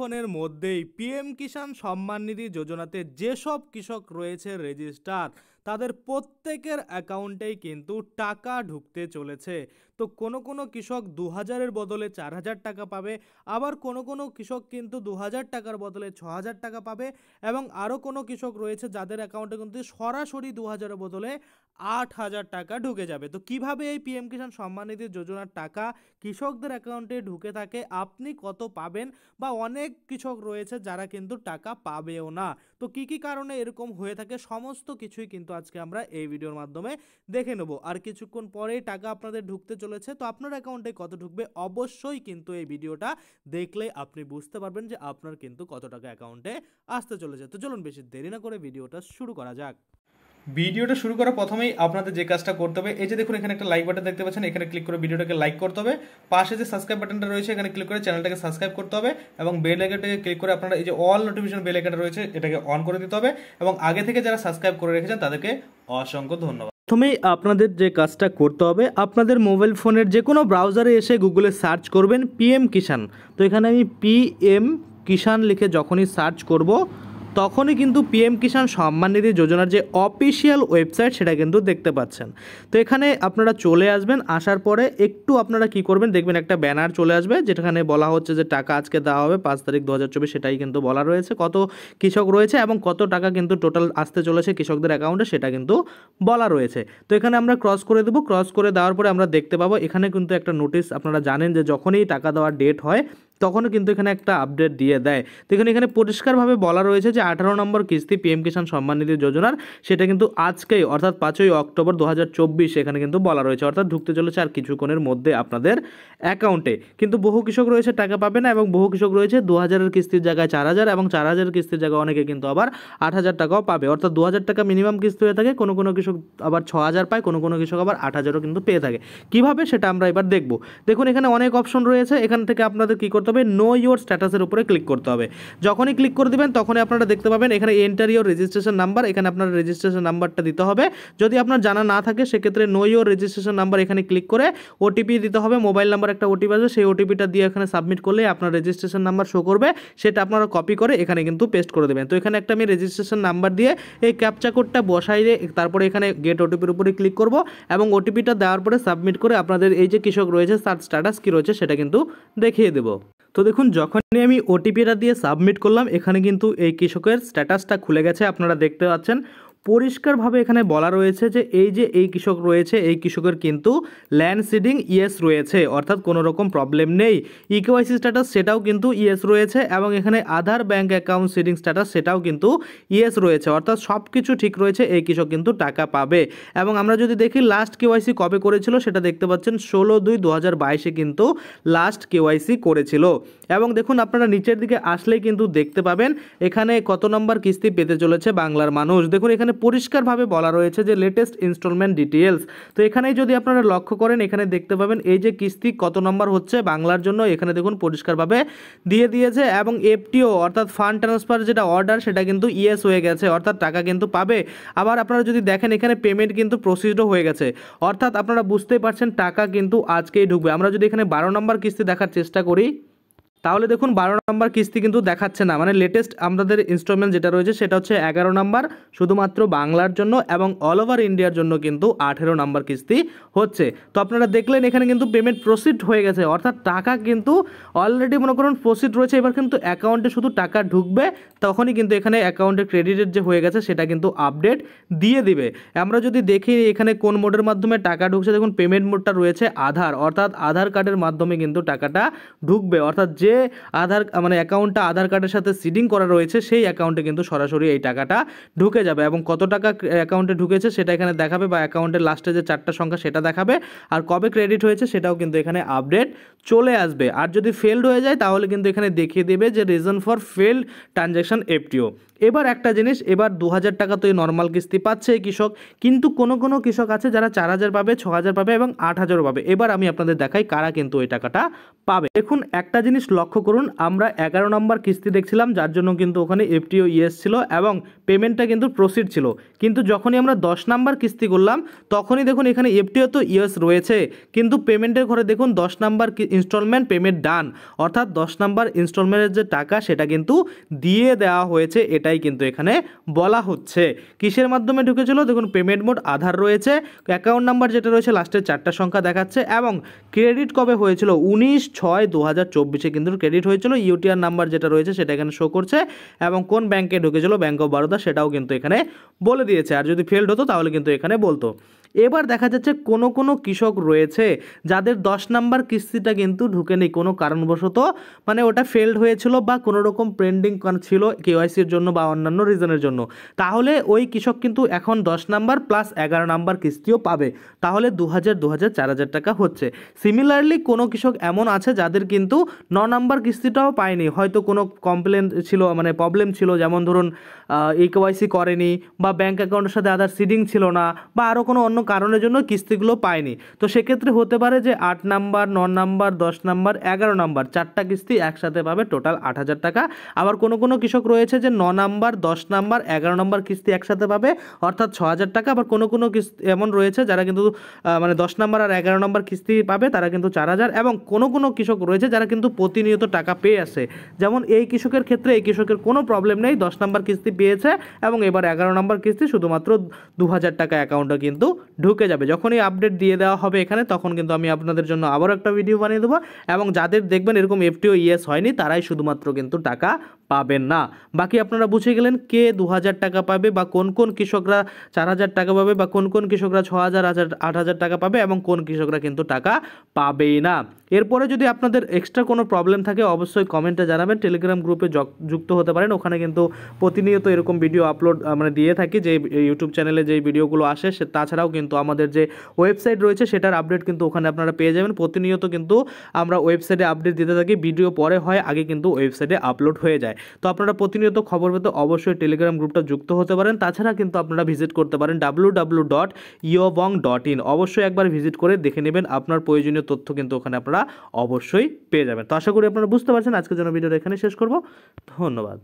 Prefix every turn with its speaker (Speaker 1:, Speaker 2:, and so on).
Speaker 1: কিছুক্ষণের মধ্যেই পিএম কিষাণ সম্মান নিধি যোজনাতে যেসব কৃষক রয়েছে রেজিস্টার তাদের প্রত্যেকের অ্যাকাউন্টেই কিন্তু টাকা ঢুকতে চলেছে। তো কোনো কৃষক ২,০০০-এর বদলে ৪,০০০ টাকা পাবে, আবার কোনো কৃষক কিন্তু ২,০০০ টাকার বদলে ৬,০০০ টাকা পাবে, এবং আরও কোনো কৃষক রয়েছে যাদের অ্যাকাউন্টে কিন্তু সরাসরি ২,০০০-এর বদলে ৮,০০০ টাকা ঢুকে যাবে। তো কিভাবে এই পিএম কিষাণ সম্মান নিধি যোজনার টাকা কৃষকদের অ্যাকাউন্টে ঢুকে থাকে, আপনি কত পাবেন, বা অনেক কৃষক রয়েছে যারা কিন্তু টাকা পাবেও না, তো কি কারণে এরকম হয়ে থাকে সমস্ত কিছুই কিন্তু আজকে আমরা এই ভিডিওর মাধ্যমে দেখে নেব। আর কিছুক্ষণ পরেই টাকা আপনাদের ঢুকতে চলেছে, তো আপনার অ্যাকাউন্টে কত ঢুকবে অবশ্যই কিন্তু এই ভিডিওটা দেখলে আপনি বুঝতে পারবেন যে আপনার কিন্তু কত টাকা অ্যাকাউন্টে আসতে চলেছে। তো চলুন বেশি দেরি না করে ভিডিওটা শুরু করা যাক। ভিডিওটা শুরু করার প্রথমেই আপনাদের যে কাজটা করতে হবে, এই যে দেখুন এখানে একটা লাইক বাটন দেখতে পাচ্ছেন, এখানে ক্লিক করে ভিডিওটাকে লাইক করতে হবে। পাশে যে সাবস্ক্রাইব বাটনটা রয়েছে এখানে ক্লিক করে চ্যানেলটাকে সাবস্ক্রাইব করতে হবে, এবং বেল আইকনটাকে ক্লিক করে আপনারা এই যে অল নোটিফিকেশন বেল আইকনটা রয়েছে এটাকে অন করে দিতে হবে, এবং আগে থেকে যারা সাবস্ক্রাইব করে রেখেছেন তাদেরকে অসংখ্য ধন্যবাদ। প্রথমেই আপনাদের যে কাজটা করতে হবে, আপনাদের মোবাইল ফোনের যে কোনো ব্রাউজারে এসে গুগলে সার্চ করবেন পিএম কিষাণ। তো এখানে আমি পিএম কিষাণ লিখে যখনই সার্চ করব তখনই কিন্তু পিএম কিষাণ সম্মান নিধি যোজনার যে অফিসিয়াল ওয়েবসাইট সেটা কিন্তু দেখতে পাচ্ছেন। তো এখানে আপনারা চলে আসবেন, আসার পরে একটু আপনারা কি করবেন দেখবেন একটা ব্যানার চলে আসবে যেখানে বলা হচ্ছে যে টাকা আজকে দেওয়া হবে ৫ তারিখ ২০২৪, সেটাই কিন্তু বলা রয়েছে, কত কৃষক রয়েছে এবং কত টাকা কিন্তু টোটাল আসতে চলেছে কৃষকদের অ্যাকাউন্টে সেটা কিন্তু বলা রয়েছে। তো এখানে আমরা ক্রস করে দেবো, ক্রস করে দেওয়ার পরে আমরা দেখতে পাবো এখানে কিন্তু একটা নোটিশ, আপনারা জানেন যে যখনই টাকা দেওয়ার ডেট হয় তখনও কিন্তু এখানে একটা আপডেট দিয়ে দেয়। দেখুন এখানে পরিষ্কারভাবে বলা রয়েছে যে ১৮ নম্বর কিস্তি পিএম কিষাণ সম্মান নিধি যোজনার সেটা কিন্তু আজকেই অর্থাৎ ৫ই অক্টোবর ২০২৪ এখানে কিন্তু বলা রয়েছে, অর্থাৎ ঢুকতে চলেছে আর কিছুক্ষণের মধ্যে আপনাদের অ্যাকাউন্টে। কিন্তু বহু কৃষক রয়েছে টাকা পাবে না, এবং বহু কৃষক রয়েছে ২,০০০-এর কিস্তির জায়গায় ৪,০০০, এবং ৪,০০০-এর কিস্তির জায়গায় অনেকে কিন্তু আবার ৮,০০০ টাকাও পাবে, অর্থাৎ ২,০০০ টাকা মিনিমাম কিস্তি হয়ে থাকে, কোনো কৃষক আবার ৬,০০০ পায়, কোনো কৃষক আবার ৮,০০০ও কিন্তু পেয়ে থাকে। কিভাবে সেটা আমরা এবার দেখব। দেখুন এখানে অনেক অপশন রয়েছে, এখান থেকে আপনাদের কি করতে হবে, নো ইওর স্ট্যাটাসের উপরে ক্লিক করতে হবে। যখনই ক্লিক করে দিবেন তখনই আপনারা দেখতে পাবেন এখানে এন্টার ইওর রেজিস্ট্রেশন নাম্বার, এখানে আপনার রেজিস্ট্রেশন নাম্বারটা দিতে হবে। যদি আপনার জানা না থাকে সেক্ষেত্রে নো ইওর রেজিস্ট্রেশন নাম্বার এখানে ক্লিক করে ওটিপি দিতে হবে, মোবাইল নাম্বার একটা ওটিপি আসবে, সেই ওটিপিটা দিয়ে এখানে সাবমিট করলে আপনার রেজিস্ট্রেশন নাম্বার শো করবে, সেটা আপনারা কপি করে এখানে কিন্তু পেস্ট করে দেবেন। তো এখানে একটা আমি রেজিস্ট্রেশন নাম্বার দিয়ে এই ক্যাপচা কোডটা বসাইলে তারপরে এখানে গেট ওটিপির উপরে ক্লিক করব, এবং ওটিপিটা দেওয়ার পরে সাবমিট করে আপনাদের এই যে কৃষক রয়েছে তার স্ট্যাটাস কী রয়েছে সেটা কিন্তু দেখিয়ে দেবো। তো দেখুন যখনই আমি ওটিপিটা দিয়ে সাবমিট করলাম এখানে কিন্তু এই কৃষকের স্ট্যাটাসটা খুলে গেছে, আপনারা দেখতে পাচ্ছেন পরিষ্কারভাবে এখানে বলা রয়েছে যে এই কৃষক রয়েছে এই কৃষকের কিন্তু ল্যান্ড সিডিং ইয়েস রয়েছে, অর্থাৎ কোনো রকম প্রবলেম নেই। ইকেওয়াইসি স্ট্যাটাস সেটাও কিন্তু ইয়েস রয়েছে, এবং এখানে আধার ব্যাঙ্ক অ্যাকাউন্ট সিডিং স্ট্যাটাস সেটাও কিন্তু ইয়েস রয়েছে, অর্থাৎ সব কিছু ঠিক রয়েছে, এই কৃষক কিন্তু টাকা পাবে। এবং আমরা যদি দেখি লাস্ট কেওয়াইসি কবে করেছিল সেটা দেখতে পাচ্ছেন ১৬/২/২০২২ কিন্তু লাস্ট কেওয়াইসি করেছিল। এবং দেখুন আপনারা নিচের দিকে আসলেই কিন্তু দেখতে পাবেন এখানে কত নম্বর কিস্তি পেতে চলেছে বাংলার মানুষ। দেখুন এখানে পরিষ্কারভাবে বলা রয়েছে যে লেটেস্ট ইনস্টলমেন্ট ডিটেলস। তো এখানেই যদি আপনারা লক্ষ্য করেন এখানে দেখতে পাবেন এই যে কিস্তি কত নম্বর হচ্ছে বাংলার জন্য, এখানে দেখুন পরিষ্কারভাবে দিয়ে দিয়েছে, এবং এফটিও অর্থাৎ ফান্ড ট্রান্সফার যেটা অর্ডার সেটা কিন্তু ইয়েস হয়ে গেছে, অর্থাৎ টাকা কিন্তু পাবে। আবার আপনারা যদি দেখেন এখানে পেমেন্ট কিন্তু প্রসিডও হয়ে গেছে, অর্থাৎ আপনারা বুঝতেই পারছেন টাকা কিন্তু আজকেই ঢুকবে। আমরা যদি এখানে ১২ নম্বর কিস্তি দেখার চেষ্টা করি তাহলে দেখুন ১২ নম্বর কিস্তি কিন্তু দেখাচ্ছে না, মানে লেটেস্ট আমাদের ইনস্টলমেন্ট যেটা রয়েছে সেটা হচ্ছে ১১ নম্বর শুধুমাত্র বাংলার জন্য, এবং অল ওভার ইন্ডিয়ার জন্য কিন্তু ১৮ নম্বর কিস্তি হচ্ছে। তো আপনারা দেখলেন এখানে কিন্তু পেমেন্ট প্রসিড হয়ে গেছে, অর্থাৎ টাকা কিন্তু অলরেডি মনে করুন প্রসিড রয়েছে, এবার কিন্তু অ্যাকাউন্টে শুধু টাকা ঢুকবে, তখনই কিন্তু এখানে অ্যাকাউন্টে ক্রেডিটেড যে হয়ে গেছে সেটা কিন্তু আপডেট দিয়ে দিবে। আমরা যদি দেখি এখানে কোন মোডের মাধ্যমে টাকা ঢুকছে, দেখুন পেমেন্ট মোডটা রয়েছে আধার, অর্থাৎ আধার কার্ডের মাধ্যমে কিন্তু টাকাটা ঢুকবে, অর্থাৎ যে আধার মানে অ্যাকাউন্টটা আধার কার্ডের সাথে সিডিং করা রয়েছে সেই অ্যাকাউন্টে কিন্তু সরাসরি এই টাকাটা ঢুকে যাবে, এবং কত টাকা অ্যাকাউন্টে ঢুকেছে সেটা এখানে দেখাবে, বা অ্যাকাউন্টের লাস্টে যে 4টা সংখ্যা সেটা দেখাবে, আর কবে ক্রেডিট হয়েছে সেটাও কিন্তু এখানে আপডেট চলে আসবে। আর যদি ফেলড হয়ে যায় তাহলে কিন্তু এখানে দেখিয়ে দেবে যে reason for failed transaction FTO. এবার একটা জিনিস, এবার ২,০০০ টাকা তো এই নর্মাল কিস্তি পাচ্ছে এই কৃষক, কিন্তু কোনো কৃষক আছে যারা ৪,০০০ পাবে, ৬,০০০ পাবে এবং ৮,০০০ পাবে। এবার আমি আপনাদের দেখাই কারা কিন্তু ওই টাকাটা পাবে। দেখুন একটা জিনিস লক্ষ্য করুন, আমরা 11 নম্বর কিস্তি দেখছিলাম, যার জন্য কিন্তু ওখানে এফটিও ইয়েস ছিল এবং পেমেন্টটা কিন্তু প্রসিড ছিল। কিন্তু যখনই আমরা 10 নাম্বার কিস্তি করলাম তখনই দেখুন এখানে এফটিও তো ইয়েস রয়েছে, কিন্তু পেমেন্টের ঘরে দেখুন 10 নাম্বার ইনস্টলমেন্ট পেমেন্ট ডান, অর্থাৎ 10 নাম্বার ইনস্টলমেন্টের যে টাকা সেটা কিন্তু দিয়ে দেওয়া হয়েছে, এটাই কিন্তু এখানে বলা হচ্ছে। কিসের মাধ্যমে ঢুকেছিল দেখুন, পেমেন্ট মোড আধার রয়েছে, অ্যাকাউন্ট নাম্বার যেটা রয়েছে লাস্টের 4টা সংখ্যা দেখাচ্ছে এবং ক্রেডিট কবে হয়েছিল 19/6/2024 কিন্তু ক্রেডিট হয়েছিল। ইউটিআর নাম্বার যেটা রয়েছে সেটা এখানে শো করছে এবং কোন ব্যাংকে ঢুকেছিল, ব্যাংক অফ বরোদা, সেটাও কিন্তু এখানে বলে দিয়েছে। আর যদি ফেলড হতো তাহলে কিন্তু এখানে বলতো। এবার দেখা যাচ্ছে কোনো কোনো কৃষক রয়েছে যাদের 10 নাম্বার কিস্তিটা কিন্তু ঢুকেনি কোনো কারণবশত, মানে ওটা ফেলড হয়েছিল বা কোনো রকম পেন্ডিং ছিল কেওয়াইসির জন্য বা অন্যান্য রিজনের জন্য। তাহলে ওই কৃষক কিন্তু এখন 10 নাম্বার প্লাস 11 নাম্বার কিস্তিও পাবে, তাহলে 2000 2000 4000 টাকা হচ্ছে। সিমিলারলি কোনো কৃষক এমন আছে যাদের কিন্তু 9 নাম্বার কিস্তিটাও পায়নি, হয়তো কোনো কমপ্লেন ছিল, মানে প্রবলেম ছিল, যেমন ধরুন কেওয়াইসি করেনি বা ব্যাঙ্ক অ্যাকাউন্টের সাথে আধার সিডিং ছিল না বা আরও কোনো অন্য কারণের জন্য কিস্তিগুলো পায়নি। তো সেক্ষেত্রে হতে পারে যে 8 নাম্বার, 9 নাম্বার, 10 নাম্বার, 11 নাম্বার 4টা কিস্তি একসাথে পাবে, টোটাল 8000 টাকা। আবার কোনো কোনো কৃষক রয়েছে যে 9 নাম্বার, 10 নাম্বার, 11 নাম্বার কিস্তি একসাথে পাবে, অর্থাৎ 6000 টাকা। আবার কোনো কোনো কিস্তি এমন রয়েছে যারা কিন্তু মানে 10 নাম্বার আর 11 নাম্বার কিস্তি পাবে, তারা কিন্তু 4000। এবং কোনো কোনো কৃষক রয়েছে যারা কিন্তু প্রতিনিয়ত টাকা পেয়ে আসে, যেমন এই কৃষকের ক্ষেত্রে এই কৃষকের কোনো প্রবলেম নেই, 10 নাম্বার কিস্তি পেয়েছে এবং এবার 11 নাম্বার কিস্তি শুধুমাত্র 2000 টাকা অ্যাকাউন্টে কিন্তু ঢুকে যাবে। যখনই আপডেট দিয়ে দেওয়া হবে এখানে, তখন কিন্তু আমি আপনাদের জন্য আবারও একটা ভিডিও বানিয়ে দেবো এবং যাদের দেখবেন এরকম এফটিও ইয়েস হয়নি তারাই শুধুমাত্র কিন্তু টাকা পাবেন না। বাকি আপনারা বুঝে গেলেন কে 2000 টাকা পাবে বা কোন কোন কৃষকরা 4000 টাকা পাবে বা কোন কোন কৃষকরা 6000 8000 টাকা পাবে এবং কোন কৃষকরা কিন্তু টাকা পাবেই না। এরপরে যদি আপনাদের এক্সট্রা কোনো প্রবলেম থাকে অবশ্যই কমেন্টে জানাবেন, টেলিগ্রাম গ্রুপে যুক্ত হতে পারেন, ওখানে কিন্তু প্রতিনিয়ত এরকম ভিডিও আপলোড মানে দিয়ে থাকি, যে ইউটিউব চ্যানেলে যেই ভিডিওগুলো আসে তাছাড়াও কিন্তু আমাদের যে ওয়েবসাইট রয়েছে সেটার আপডেট কিন্তু ওখানে আপনারা পেয়ে যাবেন। প্রতিনিয়ত কিন্তু আমরা ওয়েবসাইটে আপডেট দিতে থাকি, ভিডিও পরে হয়, আগে কিন্তু ওয়েবসাইটে আপলোড হয়ে যায়। তো আপনারা প্রতিনিয়ত খবর পেতে অবশ্যই টেলিগ্রাম গ্রুপটা যুক্ত হতে পারেন। তাছাড়া কিন্তু আপনারা ভিজিট করতে পারেন www.iobong.in, অবশ্যই একবার ভিজিট করে দেখে নেবেন, আপনার প্রয়োজনীয় তথ্য কিন্তু ওখানে আপনারা অবশ্যই পেয়ে যাবেন। তো আশা করি আপনারা বুঝতে পারছেন। আজকের জন্য ভিডিওটা এখানে শেষ করব, ধন্যবাদ।